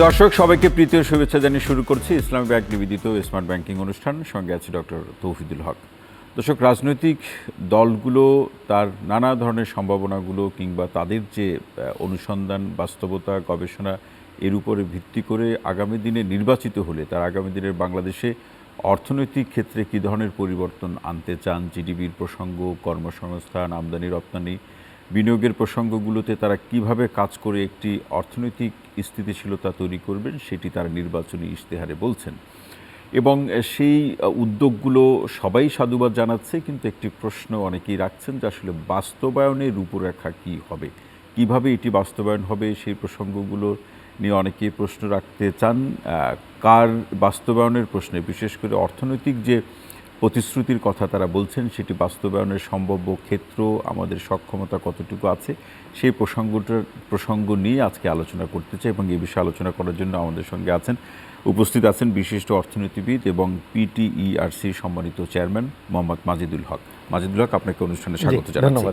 দর্শক সবাইকে প্রীতি ও শুভেচ্ছা জানিয়ে শুরু করছি ইসলামী ব্যাংক নিবেদিত স্মার্ট ব্যাংকিং অনুষ্ঠান। সঙ্গে আছে ডক্টর তৌহিদুল হক। দর্শক, রাজনৈতিক দলগুলো তার নানা ধরনের সম্ভাবনাগুলো কিংবা তাদের যে অনুসন্ধান, বাস্তবতা, গবেষণা এর উপরে ভিত্তি করে আগামী দিনে নির্বাচিত হলে তার আগামী দিনের বাংলাদেশে অর্থনৈতিক ক্ষেত্রে কী ধরনের পরিবর্তন আনতে চান, জিডিপির প্রসঙ্গ, কর্মসংস্থান, আমদানি রপ্তানি, বিনিয়োগের প্রসঙ্গগুলোতে তারা কিভাবে কাজ করে একটি অর্থনৈতিক স্থিতিশীলতা তৈরি করবেন সেটি তারা নির্বাচনী ইশতেহারে বলছেন। এবং সেই উদ্যোগগুলো সবাই সাধুবাদ জানাচ্ছে, কিন্তু একটি প্রশ্ন অনেকেই রাখছেন যে আসলে বাস্তবায়নের রূপরেখা কী হবে, কিভাবে এটি বাস্তবায়ন হবে, সেই প্রসঙ্গগুলো নিয়ে অনেকেই প্রশ্ন রাখতে চান। কার বাস্তবায়নের প্রশ্নে, বিশেষ করে অর্থনৈতিক যে প্রতিশ্রুতির কথা তারা বলছেন সেটি বাস্তবায়নের সম্ভাব্য ক্ষেত্র, আমাদের সক্ষমতা কতটুকু আছে, সেই প্রসঙ্গ নিয়ে আজকে আলোচনা করতে চাই। এবং এই বিষয়ে আলোচনা করার জন্য আমাদের সঙ্গে উপস্থিত আছেন বিশিষ্ট অর্থনীতিবিদ এবং পিটিইআরসি সম্মানিত চেয়ারম্যান মোহাম্মদ মাজিদুল হক। মাজিদুল হক, আপনাকে অনুষ্ঠানে স্বাগত জানাচ্ছি।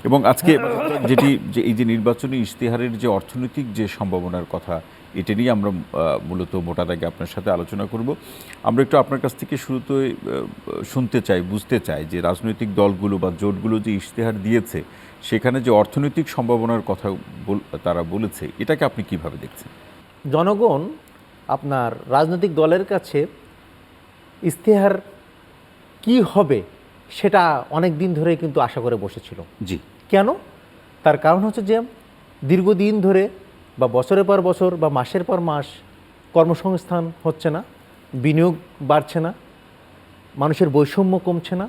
এবং আজকে এই যে নির্বাচনী ইশতেহারের যে অর্থনৈতিক যে সম্ভাবনার কথা, এটা নিয়ে আমরা মূলত মোটা দাগে আপনার সাথে আলোচনা করব। আমরা একটু আপনার কাছ থেকে শুরুতে শুনতে চাই, বুঝতে চাই যে রাজনৈতিক দলগুলো বা জোটগুলো যে ইশতেহার দিয়েছে সেখানে যে অর্থনৈতিক সম্ভাবনার কথা তারা বলেছে, এটাকে আপনি কিভাবে দেখছেন? জনগণ আপনার রাজনৈতিক দলের কাছে ইশতেহার কি হবে সেটা অনেক দিন ধরে কিন্তু আশা করে বসেছিল। জি, কেন? তার কারণ হচ্ছে যে দীর্ঘদিন ধরে বা বছরের পর বছর বা মাসের পর মাস কর্মসংস্থান হচ্ছে না, বিনিয়োগ বাড়ছে না, মানুষের বৈষম্য কমছে না।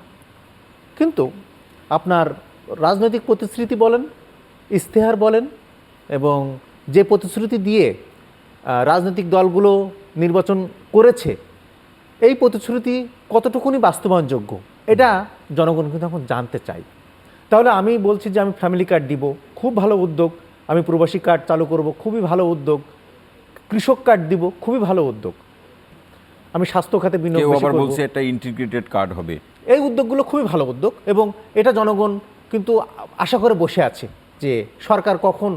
কিন্তু আপনার রাজনৈতিক প্রতিশ্রুতি বলেন, ইশতেহার বলেন, এবং যে প্রতিশ্রুতি দিয়ে রাজনৈতিক দলগুলো নির্বাচন করেছে, এই প্রতিশ্রুতি কতটুকুনি বাস্তবায়নযোগ্য এটা জনগণ কিন্তু এখন জানতে চাই। তাহলে আমি বলছি যে আমি ফ্যামিলি কার্ড দিব, খুব ভালো উদ্যোগ। আমি প্রবাসী কার্ড চালু করব, খুবই ভালো উদ্যোগ। কৃষক কার্ড দিব, খুবই ভালো উদ্যোগ। আমি স্বাস্থ্য খাতে বিনিয়োগ করব, বলছে একটা ইন্টিগ্রেটেড কার্ড হবে। এই উদ্যোগগুলো খুবই ভালো উদ্যোগ এবং এটা জনগণ কিন্তু আশা করে বসে আছে যে সরকার কখন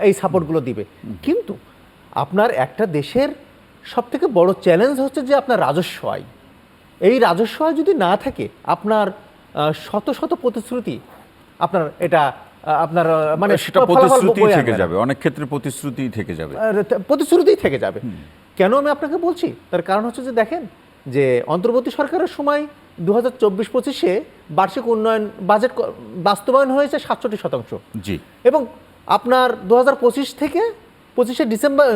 এই সাপোর্টগুলো দিবে। কিন্তু আপনার একটা দেশের সবথেকে বড় চ্যালেঞ্জ হচ্ছে যে আপনার রাজস্ব আয়। এই রাজস্ব আয় যদি না থাকে, আপনার শত শত প্রতিশ্রুতি আপনার এটা আপনার মানে সেটা প্রতিশ্রুতি থেকে যাবে, অনেক ক্ষেত্রে প্রতিশ্রুতি থেকে যাবে, প্রতিশ্রুতিই থেকে যাবে। কেন আমি আপনাকে বলছি? তার কারণ হচ্ছে যে দেখেন যে অন্তর্বর্তী সরকারের সময় 2024-25-এ বার্ষিক উন্নয়ন বাজেট বাস্তবায়ন হয়েছে 67%। জি। এবং আপনার 2025 থেকে 25শে ডিসেম্বর,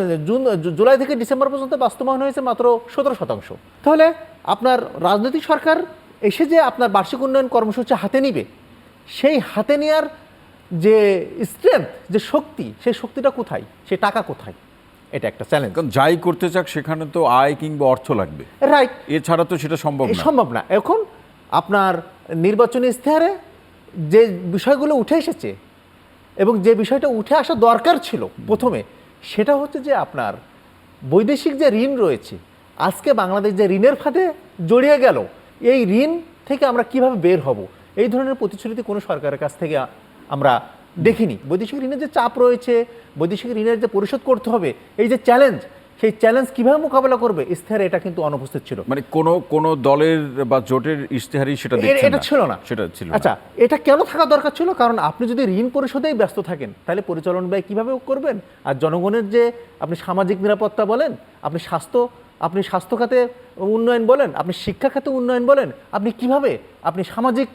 জুলাই থেকে ডিসেম্বর পর্যন্ত বাস্তবায়ন হয়েছে মাত্র 17%। তাহলে আপনার রাজনৈতিক সরকার এসে যে আপনার বার্ষিক উন্নয়ন কর্মসূচি হাতে নিবে, সেই হাতে নেওয়ার যে স্ট্রেংথ, যে শক্তি, সেই শক্তিটা কোথায়, সেই টাকা কোথায়, এটা একটা চ্যালেঞ্জ। কারণ যাই করতে চাক সেখানে তো আয় কিংবা অর্থ লাগবে, রাইট। এছাড়া তো সেটা সম্ভব না। এখন আপনার নির্বাচনী ইশতেহারে যে বিষয়গুলো উঠে এসেছে এবং যে বিষয়টা উঠে আসা দরকার ছিল প্রথমে, সেটা হচ্ছে যে আপনার বৈদেশিক যে ঋণ রয়েছে, আজকে বাংলাদেশ যে ঋণের ফাঁদে জড়িয়ে গেল, এই ঋণ থেকে আমরা কিভাবে বের হব, এই ধরনের প্রতিশ্রুতি কোনো সরকারের কাছ থেকে আমরা দেখিনি। বৈদেশিক ঋণের যে চাপ রয়েছে, বৈদেশিক ঋণের যে পরিশোধ করতে হবে, এই যে চ্যালেঞ্জ, সেই চ্যালেঞ্জ কিভাবে মোকাবেলা করবে, ইশতেহারে এটা কিন্তু অনুপস্থিত ছিল। মানে কোনো দলের বা জোটের ইশতেহারই সেটা এটা ছিল না। আচ্ছা, এটা কেন থাকা দরকার ছিল? কারণ আপনি যদি ঋণ পরিশোধেই ব্যস্ত থাকেন, তাহলে পরিচালন ব্যয় কিভাবে করবেন? আর জনগণের যে আপনি সামাজিক নিরাপত্তা বলেন, আপনি স্বাস্থ্য খাতে উন্নয়ন বলেন, আপনি শিক্ষা খাতে উন্নয়ন বলেন, আপনি কিভাবে আপনি সামাজিক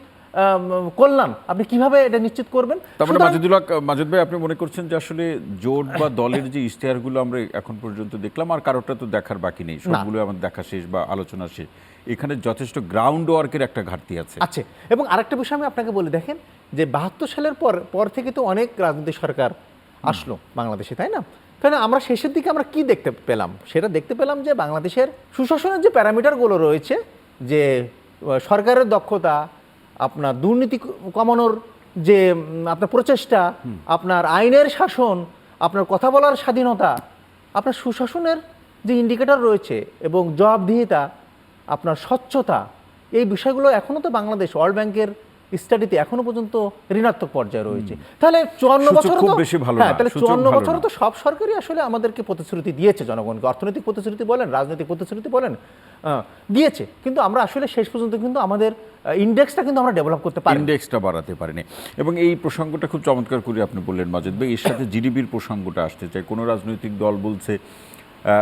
কল্যাণ আপনি কিভাবে এটা নিশ্চিত করবেন? তারপরে মাজিদ ভাই, আপনি মনে করছেন যে আসলে জোট বা দলের যে ইশতেহারগুলো আমরা এখন পর্যন্ত দেখলাম, আর কারোটা তো দেখার বাকি নেই, সবগুলো আমাদের দেখা শেষ বা আলোচনা শেষ, এখানে যথেষ্ট গ্রাউন্ড ওয়ার্কের একটা ঘাটতি আছে। এবং আরেকটা বিষয় আমি আপনাকে বলে, দেখেন যে 72 সালের পর থেকে তো অনেক রাজনৈতিক সরকার আসলো বাংলাদেশে, তাই না? তাহলে আমরা শেষের দিকে আমরা কি দেখতে পেলাম? সেটা দেখতে পেলাম যে বাংলাদেশের সুশাসনের যে প্যারামিটারগুলো রয়েছে, যে সরকারের দক্ষতা, আপনার দুর্নীতি কমানোর যে আপনার প্রচেষ্টা, আপনার আইনের শাসন, আপনার কথা বলার স্বাধীনতা, আপনার সুশাসনের যে ইন্ডিকেটর রয়েছে এবং জবাবদিহিতা, আপনার স্বচ্ছতা, এই বিষয়গুলো এখনও তো বাংলাদেশ ওয়ার্ল্ড ব্যাংকের স্টাডিতে এখনো পর্যন্ত ঋণাত্মক পর্যায়ে রয়েছে। তাহলে 54 সূচক বছর খুব তো বেশি ভালো হ্যাঁ, না, তাহলে সূচক 54 ভালো বছর না। তো সব সরকারই আসলে আমাদেরকে প্রতিশ্রুতি দিয়েছে জনগণকে, অর্থনৈতিক প্রতিশ্রুতি বলেন, রাজনৈতিক প্রতিশ্রুতি বলেন, দিয়েছে, কিন্তু আমরা আসলে শেষ পর্যন্ত কিন্তু আমাদের ইন্ডেক্সটা কিন্তু আমরা ডেভেলপ করতে পারি। ইন্ডেক্সটা বাড়াতে পারেনি। এবং এই প্রসঙ্গটা খুব চমৎকার করে আপনি বললেন মাজেদ ভাই, এর সাথে জিডিপির প্রসঙ্গটা আসতে চাই। কোনো রাজনৈতিক দল বলছে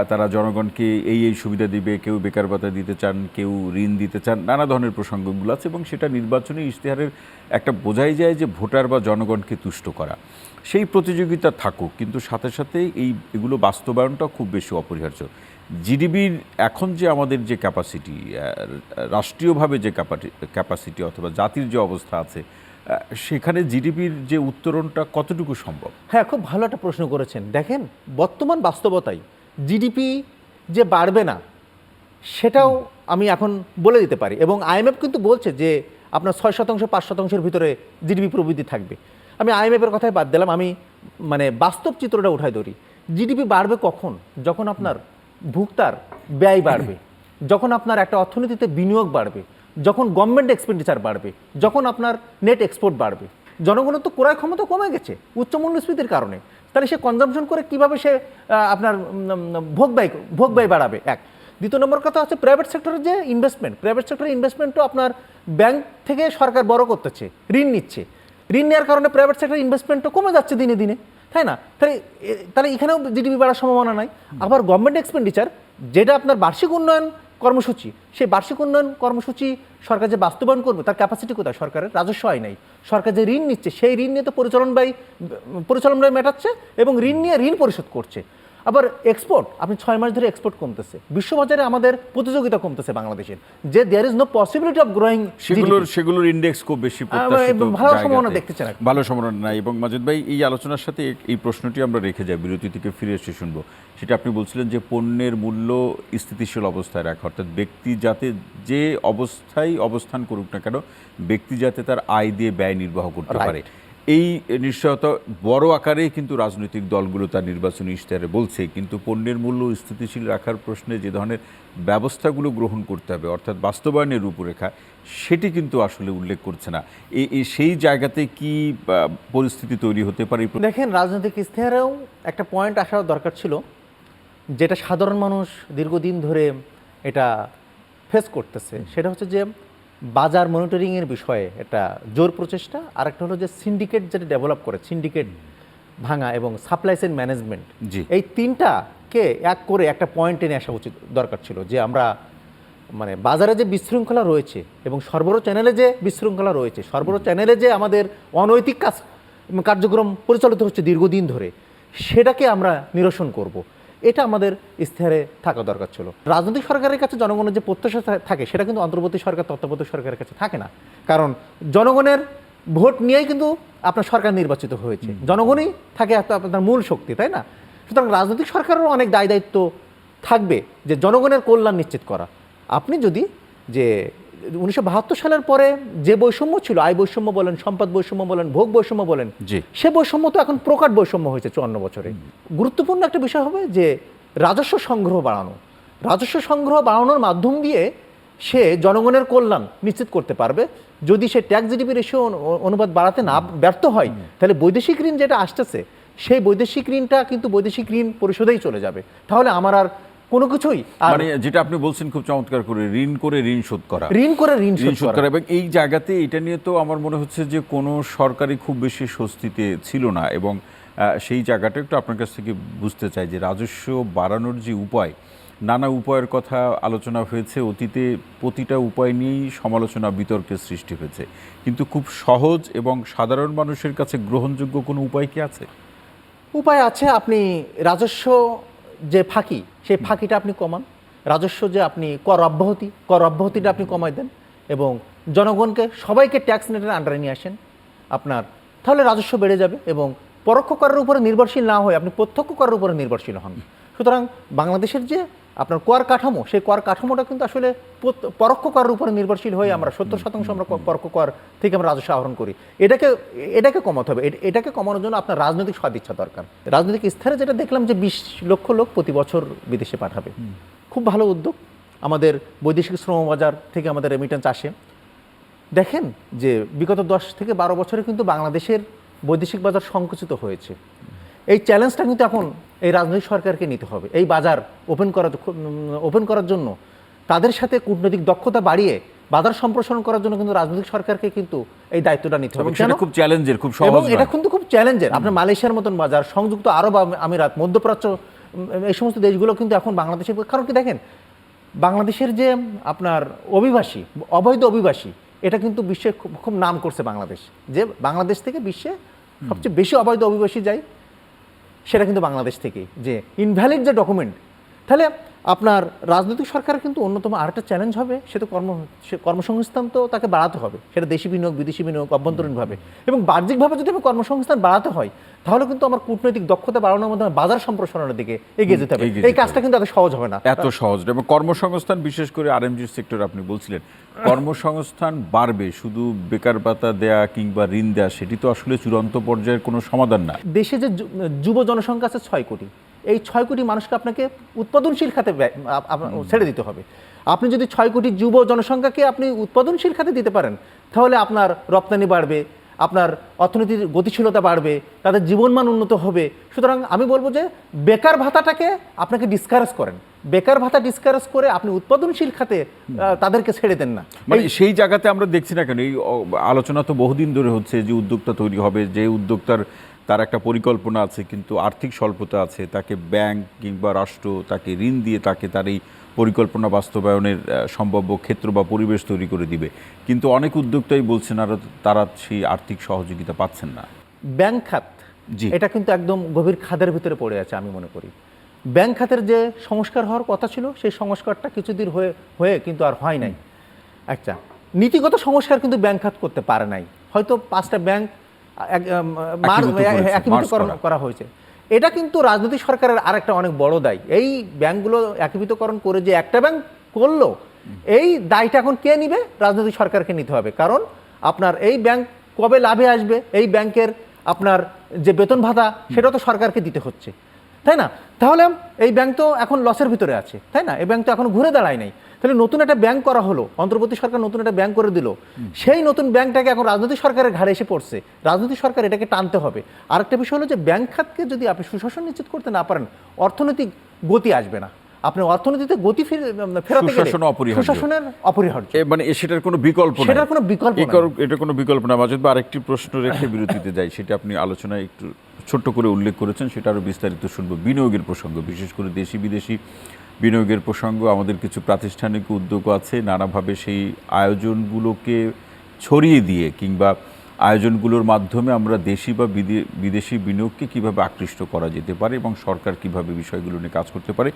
তারা জনগণকে এই সুবিধা দিবে, কেউ বেকার ভাতা দিতে চান, কেউ ঋণ দিতে চান, নানা ধরনের প্রসঙ্গগুলো আছে এবং সেটা নির্বাচনী ইশতেহারের একটা বোঝাই যায় যে ভোটার বা জনগণকে তুষ্ট করা। সেই প্রতিযোগিতা থাকুক, কিন্তু সাথে সাথে এগুলো বাস্তবায়নটা খুব বেশি অপরিহার্য। জিডিপির এখন যে আমাদের যে ক্যাপাসিটি, রাষ্ট্রীয়ভাবে যে ক্যাপাসিটি অথবা জাতির যে অবস্থা আছে, সেখানে জিডিপির যে উত্তরণটা কতটুকু সম্ভব? হ্যাঁ, খুব ভালো একটা প্রশ্ন করেছেন। দেখেন, বর্তমান বাস্তবতায় জিডিপি যে বাড়বে না সেটাও আমি এখন বলে দিতে পারি, এবং আইএমএফ কিন্তু বলছে যে আপনার 6%, 5%-এর ভিতরে জিডিপি প্রবৃদ্ধি থাকবে। আমি আইএমএফের কথাই বাদ দিলাম, আমি মানে বাস্তব চিত্রটা উঠাই ধরি। জিডিপি বাড়বে কখন? যখন আপনার ভোক্তার ব্যয় বাড়বে, যখন আপনার একটা অর্থনীতিতে বিনিয়োগ বাড়বে, যখন গভর্নমেন্ট এক্সপেন্ডিচার বাড়বে, যখন আপনার নেট এক্সপোর্ট বাড়বে। জনগণের তো ক্রয় ক্ষমতা কমে গেছে উচ্চ মূল্যস্ফীতির কারণে, তাহলে সে কনজাম্পশন করে কিভাবে সে আপনার ভোগ ব্যয় বাড়াবে? এক। দ্বিতীয় নম্বর কথা হচ্ছে প্রাইভেট সেক্টরের যে ইনভেস্টমেন্ট, প্রাইভেট সেক্টরের ইনভেস্টমেন্টও আপনার ব্যাংক থেকে সরকার বড় করতেছে, ঋণ নিচ্ছে, ঋণ নেওয়ার কারণে প্রাইভেট সেক্টরের ইনভেস্টমেন্টও কমে যাচ্ছে দিনে দিনে, তাই না? তাহলে এখানেও জিডিপি বাড়ার সম্ভাবনা নাই। আবার গভর্নমেন্ট এক্সপেন্ডিচার, যেটা আপনার বার্ষিক উন্নয়ন কর্মসূচি, সেই বার্ষিক উন্নয়ন কর্মসূচি সরকার যে বাস্তবায়ন করবে তার ক্যাপাসিটি কোথায়? সরকারের রাজস্ব আয় নাই। সরকার যে ঋণ নিচ্ছে সেই ঋণ নিয়ে তো পরিচালন ব্যয় মেটাচ্ছে এবং ঋণ নিয়ে ঋণ পরিশোধ করছে। আবার এক্সপোর্ট, আপনি 6 মাস ধরে এক্সপোর্ট কমতেছে, বিশ্ববাজারে আমাদের প্রতিযোগিতা কমতেছে বাংলাদেশের, যে there is no possibility of growing. সেগুলোর ইন্ডেক্স খুব বেশি ভালো সম্ভাবনা দেখতে চান? ভালো সম্ভাবনা নাই। এবং মাজেদ ভাই, এই আলোচনার সাথে এই প্রশ্নটি আমরা রেখে যাই, বিরতি থেকে ফিরে এসে শুনবো। সেটা আপনি বলছিলেন যে পণ্যের মূল্য স্থিতিশীল অবস্থায় রাখা, অর্থাৎ ব্যক্তি যাতে যে অবস্থায় অবস্থান করুক না কেন, ব্যক্তি যাতে তার আয় দিয়ে ব্যয় নির্বাহ করতে পারে, এই নিশ্চয়তা বড় আকারেই কিন্তু রাজনৈতিক দলগুলো তার নির্বাচনী ইশতেহারে বলছে। কিন্তু পণ্যের মূল্য স্থিতিশীল রাখার প্রশ্নে যে ধরনের ব্যবস্থাগুলো গ্রহণ করতে হবে, অর্থাৎ বাস্তবায়নের রূপরেখা, সেটি কিন্তু আসলে উল্লেখ করছে না। সেই জায়গাতে কি পরিস্থিতি তৈরি হতে পারে? দেখেন, রাজনৈতিক ইশতেহারেও একটা পয়েন্ট আসার দরকার ছিল, যেটা সাধারণ মানুষ দীর্ঘদিন ধরে এটা ফেস করতেছে। সেটা হচ্ছে যে বাজার মনিটরিংয়ের বিষয়ে একটা জোর প্রচেষ্টা, আর একটা হলো যে সিন্ডিকেট যেটা ডেভেলপ করে, সিন্ডিকেট ভাঙা এবং সাপ্লাই চেইন ম্যানেজমেন্ট, এই তিনটাকে এক করে একটা পয়েন্টে নিয়ে আসা উচিত দরকার ছিল। যে আমরা মানে বাজারে যে বিশৃঙ্খলা রয়েছে এবং সরবরাহ চ্যানেলে যে বিশৃঙ্খলা রয়েছে, সরবরাহ চ্যানেলে যে আমাদের অনৈতিক কার্যক্রম পরিচালিত হচ্ছে দীর্ঘদিন ধরে, সেটাকে আমরা নিরসন করব। এটা আমাদের ইশতেহারে থাকা দরকার ছিল। রাজনৈতিক সরকারের কাছে জনগণের যে প্রত্যাশা থাকে সেটা কিন্তু অন্তর্বর্তী সরকার, তত্ত্বাবধায়ক সরকারের কাছে থাকে না, কারণ জনগণের ভোট নিয়েই কিন্তু আপনার সরকার নির্বাচিত হয়েছে, জনগণই থাকে আপনার মূল শক্তি, তাই না? সুতরাং রাজনৈতিক সরকারেরও অনেক দায়িত্ব থাকবে যে জনগণের কল্যাণ নিশ্চিত করা। আপনি যদি যে 1972 সালের পরে যে বৈষম্য ছিল, আয় বৈষম্য বলেন, সম্পদ বৈষম্য বলেন, ভোগ বৈষম্য বলেন, সে বৈষম্য তো এখন প্রকট বৈষম্য হয়েছে 54 বছরে। গুরুত্বপূর্ণ একটা বিষয় হবে যে রাজস্ব সংগ্রহ বাড়ানো। রাজস্ব সংগ্রহ বাড়ানোর মাধ্যম দিয়ে সে জনগণের কল্যাণ নিশ্চিত করতে পারবে। যদি সে ট্যাক্স জিডিপি রেশিও অনুপাত বাড়াতে না ব্যর্থ হয়, তাহলে বৈদেশিক ঋণ যেটা আসতেছে, সেই বৈদেশিক ঋণটা কিন্তু বৈদেশিক ঋণ পরিশোধেই চলে যাবে। তাহলে আমার আর কোনো কিছুই, মানে যেটা আপনি বলছেন খুব চমৎকার করে, ঋণ করে ঋণ শোধ করা, ঋণ শোধ করা। এবং এই জায়গাতে এটা নিয়ে তো আমার মনে হচ্ছে যে কোনো সরকারই খুব বেশি স্বস্তিতে ছিল না। এবং সেই জায়গাটা একটু আপনার কাছ থেকে বুঝতে চাই যে রাজস্ব বাড়ানোর যে উপায়, নানা উপায়ের কথা আলোচনা হয়েছে অতীতে, প্রতিটা উপায় নিয়েই সমালোচনা, বিতর্কের সৃষ্টি হয়েছে, কিন্তু খুব সহজ এবং সাধারণ মানুষের কাছে গ্রহণযোগ্য কোনো উপায় কি আছে? উপায় আছে। আপনি রাজস্ব যে ফাঁকি, সেই ফাঁকিটা আপনি কমান। রাজস্ব যে আপনি কর অব্যাহতিটা আপনি কমাই দেন এবং জনগণকে সবাইকে ট্যাক্স নেটের আন্ডারে নিয়ে আসেন আপনার, তাহলে রাজস্ব বেড়ে যাবে এবং পরোক্ষ করের উপরে নির্ভরশীল না হয়ে আপনি প্রত্যক্ষ করের উপরে নির্ভরশীল হন। সুতরাং বাংলাদেশের যে আপনার কর কাঠামো, সেই কর কাঠামোটা কিন্তু আসলে পরোক্ষ করের উপরে নির্ভরশীল হয়ে আমরা 70% আমরা পরোক্ষ কর থেকে আমরা রাজস্ব আহরণ করি। এটাকে কমাতে হবে। এটাকে কমানোর জন্য আপনার রাজনৈতিক সদিচ্ছা দরকার। রাজনৈতিক স্তরে যেটা দেখলাম যে 20 লক্ষ লোক প্রতি বছর বিদেশে পাঠাবে, খুব ভালো উদ্যোগ। আমাদের বৈদেশিক শ্রম বাজার থেকে আমাদের রেমিটেন্স আসে, দেখেন যে বিগত 10 থেকে 12 বছরে কিন্তু বাংলাদেশের বৈদেশিক বাজার সংকুচিত হয়েছে। এই চ্যালেঞ্জটা কিন্তু এখন এই রাজনৈতিক সরকারকে নিতে হবে। এই বাজার ওপেন করার জন্য তাদের সাথে কূটনৈতিক দক্ষতা বাড়িয়ে বাজার সম্প্রসারণ করার জন্য কিন্তু রাজনৈতিক সরকারকে কিন্তু এই দায়িত্বটা নিতে হবে। সেটা খুব চ্যালেঞ্জের, খুব সহজ এবং নয়। এটা কিন্তু খুব চ্যালেঞ্জের। আপনার মালয়েশিয়ার মতন বাজার, সংযুক্ত আরব আমিরাত, মধ্যপ্রাচ্য, এই সমস্ত দেশগুলো কিন্তু এখন বাংলাদেশের, কারণ কি দেখেন বাংলাদেশের যে আপনার অভিবাসী, অবৈধ অভিবাসী, এটা কিন্তু বিশ্বে খুব নাম করছে বাংলাদেশ, যে বাংলাদেশ থেকে বিশ্বে সবচেয়ে বেশি অবৈধ অভিবাসী যায় সেটা কিন্তু বাংলাদেশ থেকে, যে ইনভ্যালিড যে ডকুমেন্ট। তাহলে আপনার রাজনৈতিক সরকারের কিন্তু অন্যতম আরেকটা চ্যালেঞ্জ হবে, সে কর্মসংস্থান তো তাকে বাড়াতে হবে, সেটা দেশি বিনিয়োগ, বিদেশি বিনিয়োগ, অভ্যন্তরীণভাবে এবং বাহ্যিকভাবে যদি আমি কর্মসংস্থান বাড়াতে হয়, তাহলে কিন্তু আমার কূটনৈতিক দক্ষতা বাড়ানোর মাধ্যমে বাজার সম্প্রসারণের দিকে এগিয়ে যেতে হবে। এই কাজটা কিন্তু এত সহজ হবে না, এত সহজ না। এবং কর্মসংস্থান, বিশেষ করে আরএমজির সেক্টর আপনি বলছিলেন, কর্মসংস্থান বাড়বে, শুধু বেকার ভাতা দেয়া কিংবা ঋণ দেয়া সেটি তো আসলে চূড়ান্ত পর্যায়ের কোনো সমাধান না। দেশে যে যুব জনসংখ্যা আছে 6 কোটি, এই 6 কোটি মানুষকে আপনাকে উৎপাদনশীল খাতে ছেড়ে দিতে হবে। আপনি যদি 6 কোটি যুব জনসংখ্যাকে আপনি উৎপাদনশীল খাতে দিতে পারেন, তাহলে আপনার রপ্তানি বাড়বে, আপনার অর্থনীতির গতিশীলতা বাড়বে, তাদের জীবনমান উন্নত হবে। সুতরাং আমি বলবো যে বেকার ভাতাটাকে আপনাকে ডিসকারেজ করেন, বেকার ভাতা ডিসকারেজ করে আপনি উৎপাদনশীল খাতে তাদেরকে ছেড়ে দেন না। মানে সেই জায়গাতে আমরা দেখছি না কেন, এই আলোচনা তো বহুদিন ধরে হচ্ছে যে উদ্যোক্তা তৈরি হবে, যে উদ্যোক্তার তার একটা পরিকল্পনা আছে কিন্তু আর্থিক স্বল্পতা আছে, তাকে ব্যাংক কিংবা রাষ্ট্র তাকে ঋণ দিয়ে তাকে তার এই পরিকল্পনা বাস্তবায়নের সম্ভাব্য ক্ষেত্র বা পরিবেশ তৈরি করে দিবে, কিন্তু অনেক উদ্যোক্তাই বলছেন আর তারা সেই আর্থিক সহযোগিতা পাচ্ছেন না। ব্যাংক খাত, জি, এটা কিন্তু একদম গভীর খাদের ভিতরে পড়ে আছে। আমি মনে করি ব্যাংক খাতের যে সংস্কার হওয়ার কথা ছিল, সেই সংস্কারটা কিছুদিন হয়ে কিন্তু আর হয় নাই। আচ্ছা, নীতিগত সংস্কার কিন্তু ব্যাংক খাত করতে পারে নাই, হয়তো 5টা ব্যাংক একীভূতকরণ করা হয়েছে। এটা কিন্তু রাজনৈতিক সরকারের আরেকটা অনেক বড় দায়। এই ব্যাংকগুলো একীভূতকরণ করে যে একটা ব্যাংক করলো, এই দায়টা এখন কে নিবে? রাজনৈতিক সরকারকে নিতে হবে। কারণ আপনার এই ব্যাংক কবে লাভে আসবে, এই ব্যাংকের আপনার যে বেতন ভাতা, সেটা তো সরকারকে দিতে হচ্ছে, তাই না? তাহলে এই ব্যাংক তো এখন লসের ভিতরে আছে, তাই না? এই ব্যাংক তো এখন ঘুরে দাঁড়ায় নাই। তাহলে নতুন একটা ব্যাংক করা হলো, অন্তর্বর্তী সরকার নতুন একটা ব্যাংক করে দিল, সেই নতুন ব্যাংকটাকে এখন রাজনৈতিক সরকারের ঘাড়ে এসে পড়ছে। রাজনৈতিক সরকার এটাকে টানতে হবে। আরেকটা বিষয় হলো যে ব্যাংক খাতকে যদি আপনি সুশাসন নিশ্চিত করতে না পারেন, অর্থনৈতিক গতি আসবে না। আপনি অর্থনীতিতে গতি ফেরাতে গেলে সুশাসনের অপরিহার্য, মানে সেটার কোনো বিকল্প নেই, সেটার কোনো বিকল্প নেই। এটা কোনো বিকল্প না। মাঝে আরেকটি প্রশ্ন রেখে বিরতিতে যাই, সেটা আপনি আলোচনায় একটু ছোট্ট করে উল্লেখ করেছেন, সেটা আরও বিস্তারিত শুনবো। বিনিয়োগের প্রসঙ্গ, বিশেষ করে দেশি বিদেশি বিনিয়োগের প্রসঙ্গ, আমাদের কিছু প্রাতিষ্ঠানিক উদ্যোগ আছে, নানাভাবে সেই আয়োজনগুলোকে ছড়িয়ে দিয়ে কিংবা আয়োজনগুলোর মাধ্যমে আমরা দেশি বা বিদেশি বিনিয়োগকে কিভাবে আকৃষ্ট করা যেতে পারে এবং সরকার কিভাবে বিষয়গুলো নিয়ে কাজ করতে পারে।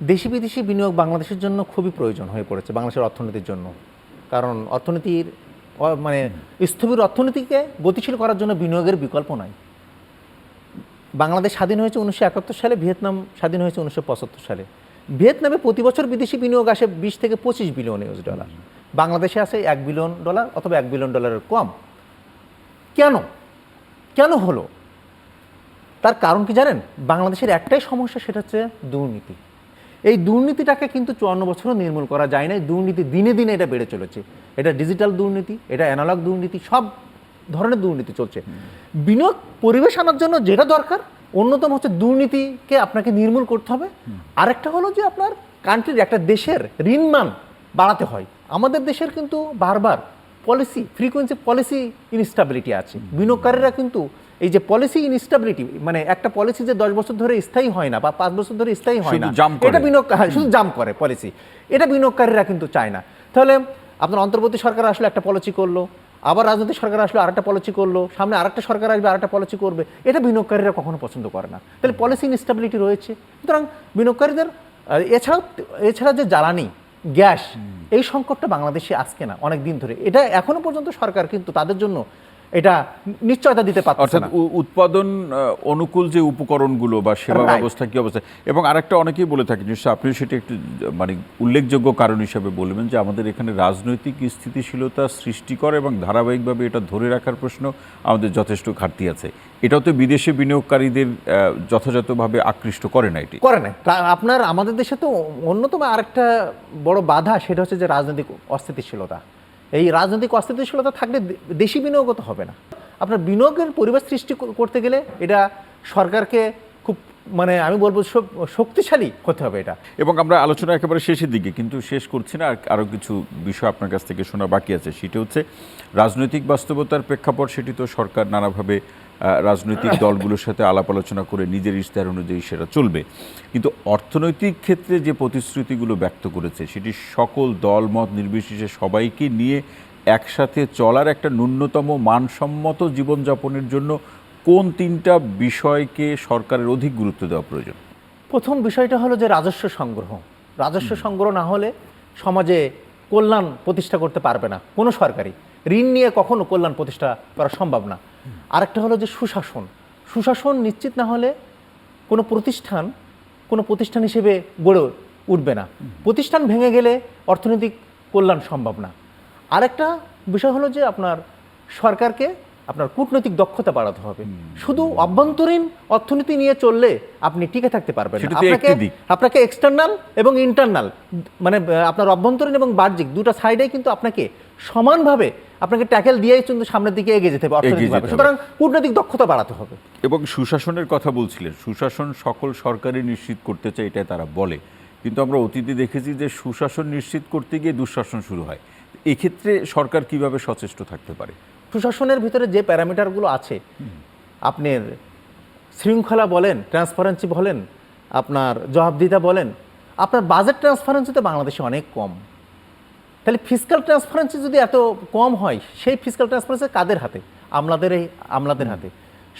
দেশি বিদেশি বিনিয়োগ বাংলাদেশের জন্য খুবই প্রয়োজন হয়ে পড়েছে, বাংলাদেশের অর্থনীতির জন্য। কারণ অর্থনীতির মানে স্থবির অর্থনীতিকে গতিশীল করার জন্য বিনিয়োগের বিকল্প নাই। বাংলাদেশ স্বাধীন হয়েছে 1971 সালে, ভিয়েতনাম স্বাধীন হয়েছে 1975 সালে। ভিয়েতনামে প্রতি বছর বিদেশি বিনিয়োগ আসে 20 থেকে 25 বিলিয়ন ইউএস ডলার, বাংলাদেশে আসে $1 বিলিয়ন অথবা $1 বিলিয়ন কম। কেন হলো? তার কারণ কি জানেন? বাংলাদেশের একটাই সমস্যা, সেটা হচ্ছে দুর্নীতি। এই দুর্নীতিটাকে কিন্তু 54 বছরও নির্মূল করা যায় না। দুর্নীতি দিনে দিনে এটা বেড়ে চলেছে। এটা ডিজিটাল দুর্নীতি, এটা অ্যানালগ দুর্নীতি, সব ধরনের দুর্নীতি চলছে। বিনিয়োগ পরিবেশ আনার জন্য যেটা দরকার, অন্যতম হচ্ছে দুর্নীতিকে আপনাকে নির্মূল করতে হবে। আরেকটা হলো যে আপনার কান্ট্রির, একটা দেশের ঋণমান বাড়াতে হয়। আমাদের দেশের কিন্তু বারবার পলিসি ইনস্টেবিলিটি আছে। বিনিয়োগকারীরা কিন্তু এই যে পলিসি ইনস্টেবিলিটি, মানে একটা পলিসি যে 10 বছর ধরে স্থায়ী হয় না বা 5 বছর ধরে স্থায়ী হয় না, এটা শুধু জাম্প করে পলিসি, এটা বিনিয়োগকারীরা কিন্তু চায় না। তাহলে আপনার অন্তর্বর্তী সরকার আসলে একটা পলিসি করলো, আবার রাজনৈতিক সরকার আসলে আরেকটা পলিসি করলো, সামনে আরেকটা সরকার আসবে আরেকটা পলিসি করবে, এটা বিনিয়োগকারীরা কখনো পছন্দ করে না। তাহলে পলিসি ইনস্টেবিলিটি রয়েছে। সুতরাং বিনিয়োগকারীদের এছাড়া যে জ্বালানি, গ্যাস, এই সংকটটা বাংলাদেশে আজকে না, অনেক দিন ধরে। এটা এখনো পর্যন্ত সরকার কিন্তু তাদের জন্য এটা নিশ্চয়তা দিতে পারছে না। উৎপাদন অনুকূল যে উপকরণগুলো বা সেবা ব্যবস্থা কি অবস্থা, এবং আরেকটা অনেকেই বলে থাকেন, নিশ্চয় আপনি সেটা একটু মানে উল্লেখযোগ্য কারণ হিসাবে বলবেন, যে আমাদের এখানে রাজনৈতিক স্থিতিশীলতা সৃষ্টিকর এবং ধারাবাহিকভাবে এটা ধরে রাখার প্রশ্ন আমাদের যথেষ্ট ঘাটতি আছে। এটাও তো বিদেশি বিনিয়োগকারীদের যথাযথভাবে আকৃষ্ট করে না, এটি করে না। আপনার আমাদের দেশে তো অন্যতম আরেকটা বড় বাধা, সেটা হচ্ছে যে রাজনৈতিক অস্থিতিশীলতা। এই রাজনৈতিক অস্থিতিশীলতা থাকলে দেশি বিনিয়োগত হবে না। আপনার বিনিয়োগের পরিবেশ সৃষ্টি করতে গেলে এটা সরকারকে খুব মানে আমি বলবো শক্তিশালী হতে হবে এটা। এবং আমরা আলোচনা একেবারে শেষের দিকে, কিন্তু শেষ করছি না, আরও কিছু বিষয় আপনার কাছ থেকে শোনা বাকি আছে। সেটা হচ্ছে রাজনৈতিক বাস্তবতার প্রেক্ষাপট। সেটি তো সরকার নানাভাবে রাজনৈতিক দলগুলোর সাথে আলাপ আলোচনা করে নিজের ইশতেহার অনুযায়ী সেটা চলবে, কিন্তু অর্থনৈতিক ক্ষেত্রে যে প্রতিশ্রুতিগুলো ব্যক্ত করেছে সেটি সকল দল মত নির্বিশেষে সবাইকে নিয়ে একসাথে চলার একটা ন্যূনতম মানসম্মত জীবনযাপনের জন্য কোন তিনটা বিষয়কে সরকারের অধিক গুরুত্ব দেওয়া প্রয়োজন? প্রথম বিষয়টা হলো যে রাজস্ব সংগ্রহ। রাজস্ব সংগ্রহ না হলে সমাজে কল্যাণ প্রতিষ্ঠা করতে পারবে না কোনো সরকারই। ঋণ নিয়ে কখনো কল্যাণ প্রতিষ্ঠা করা সম্ভব না। আরেকটা হলো যে সুশাসন। সুশাসন নিশ্চিত না হলে কোনো প্রতিষ্ঠান হিসেবে গড়ে উঠবে না। প্রতিষ্ঠান ভেঙে গেলে অর্থনৈতিক কল্যাণ সম্ভব না। আরেকটা বিষয় হলো যে আপনার সরকারকে আপনার কূটনৈতিক দক্ষতা বাড়াতে হবে। শুধু অভ্যন্তরীণ অর্থনীতি নিয়ে চললে আপনি টিকে থাকতে পারবেন না। আপনাকে এক্সটার্নাল এবং ইন্টারনাল মানে আপনার অভ্যন্তরীণ এবং বাহ্যিক দুটো সাইডে কিন্তু আপনাকে সমানভাবে আপনাকে ট্যাকেল দিয়েই কিন্তু সামনের দিকে এগিয়ে যেতে হবে অর্থনৈতিকভাবে। সুতরাং কূটনৈতিক দক্ষতা বাড়াতে হবে। এবং সুশাসনের কথা বলছিলেন, সুশাসন সকল সরকারই নিশ্চিত করতে চায়, এটাই তারা বলে, কিন্তু আমরা অতীতে দেখেছি যে সুশাসন নিশ্চিত করতে গিয়ে দুঃশাসন শুরু হয়। এক্ষেত্রে সরকার কিভাবে সচেষ্ট থাকতে পারে? সুশাসনের ভিতরে যে প্যারামিটারগুলো আছে, আপনার শৃঙ্খলা বলেন, ট্রান্সপারেন্সি বলেন, আপনার জবাবদিহিতা বলেন, আপনার বাজেট ট্রান্সপারেন্সি তো বাংলাদেশে অনেক কম। তাহলে ফিসক্যাল ট্রান্সপারেন্সি যদি এত কম হয়, সেই ফিসক্যাল ট্রান্সপারেন্সি কাদের হাতে? আমলাদের হাতে,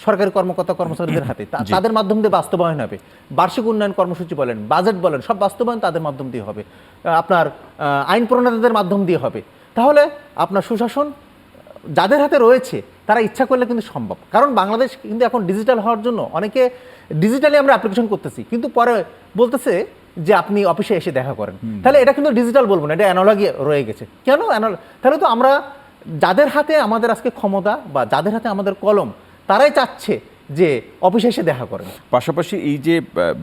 সরকারি কর্মকর্তা কর্মচারীদের হাতে। তাদের মাধ্যম দিয়ে বাস্তবায়ন হবে। বার্ষিক উন্নয়ন কর্মসূচি বলেন, বাজেট বলেন, সব বাস্তবায়ন তাদের মাধ্যম দিয়ে হবে। আপনার আইন প্রণেতাদের মাধ্যম দিয়ে হবে। তাহলে আপনার সুশাসন যাদের হাতে রয়েছে তারা ইচ্ছা করলে কিন্তু সম্ভব। কারণ বাংলাদেশ কিন্তু এখন ডিজিটাল হওয়ার জন্য অনেকে ডিজিটালি আমরা অ্যাপ্লিকেশন করতেছি, কিন্তু পরে বলতেছে যে আপনি অফিসে এসে দেখা করেন। তাহলে এটা কিন্তু ডিজিটাল বলবো না, এটা অ্যানালগি রয়ে গেছে। কেন তাহলে তো আমরা যাদের হাতে আমাদের আজকে ক্ষমতা বা যাদের হাতে আমাদের কলম, তারাই চাচ্ছে যে অফিসে এসে দেখা করেন। পাশাপাশি এই যে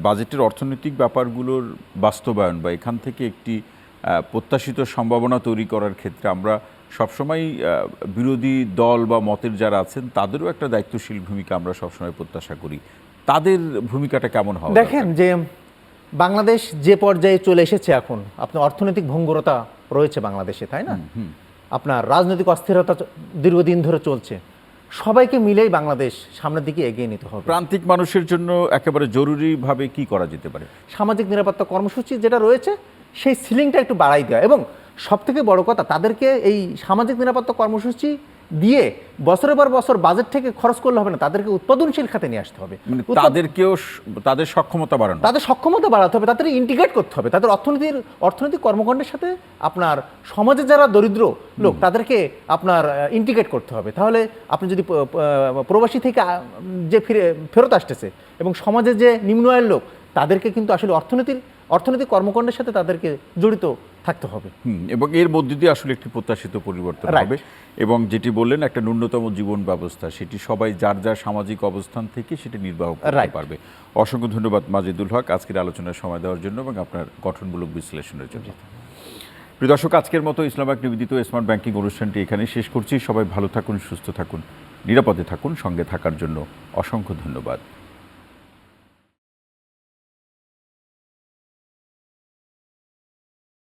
বাজেটের অর্থনৈতিক ব্যাপারগুলোর বাস্তবায়ন বা এখান থেকে একটি প্রত্যাশিত সম্ভাবনা তৈরি করার ক্ষেত্রে আমরা সবসময় বিরোধী দল বা মতের যারা আছেন তাদেরও একটা দায়িত্বশীল ভূমিকা আমরা সবসময় প্রত্যাশা করি। তাদের ভূমিকাটা কেমন হবে? দেখেন যে বাংলাদেশ যে পর্যায়ে চলে এসেছে এখন, আপনার অর্থনৈতিক ভঙ্গুরতা রয়েছে বাংলাদেশে, তাই না? আপনার রাজনৈতিক অস্থিরতা দীর্ঘদিন ধরে চলছে। সবাইকে মিলেই বাংলাদেশ সামনের দিকে এগিয়ে নিতে হবে। প্রান্তিক মানুষের জন্য একেবারে জরুরিভাবে কি করা যেতে পারে? সামাজিক নিরাপত্তা কর্মসূচি যেটা রয়েছে সেই সিলিংটা একটু বাড়াই দেওয়া, এবং সবথেকে বড় কথা তাদেরকে এই সামাজিক নিরাপত্তা কর্মসূচি দিয়ে বছরের পর বছর বাজেট থেকে খরচ করলে হবে না, তাদেরকে উৎপাদনশীল খাতে নিয়ে আসতে হবে। তাদেরকেও তাদের সক্ষমতা বাড়ানো, তাদের সক্ষমতা বাড়াতে হবে, তাদের ইন্টিগ্রেট করতে হবে তাদের অর্থনৈতিক কর্মকাণ্ডের সাথে। আপনার সমাজে যারা দরিদ্র লোক তাদেরকে আপনার ইন্টিগ্রেট করতে হবে। তাহলে আপনি যদি প্রবাসী থেকে যে ফেরত আসতেছে এবং সমাজে যে নিম্ন আয়ের লোক, তাদেরকে কিন্তু আসলে অর্থনৈতিক কর্মকাণ্ডের সাথে তাদেরকে জড়িত থাকতে হবে। এবং এর মধ্যে দিয়ে আসলে একটি প্রত্যাশিত পরিবর্তন হবে। এবং যেটি বললেন একটা ন্যূনতম জীবন ব্যবস্থা, সেটি সবাই যার যার সামাজিক অবস্থান থেকে সেটি নির্বাহ করতে পারবে। অসংখ্য ধন্যবাদ মাজেদুল হক আজকের আলোচনার সময় দেওয়ার জন্য এবং আপনার গঠনমূলক বিশ্লেষণের জন্য। প্রিয় দর্শক, আজকের মতো ইসলাম ব্যাংক নিবেদিত স্মার্ট ব্যাংকিং অনুষ্ঠানটি এখানে শেষ করছি। সবাই ভালো থাকুন, সুস্থ থাকুন, নিরাপদে থাকুন। সঙ্গে থাকার জন্য অসংখ্য ধন্যবাদ।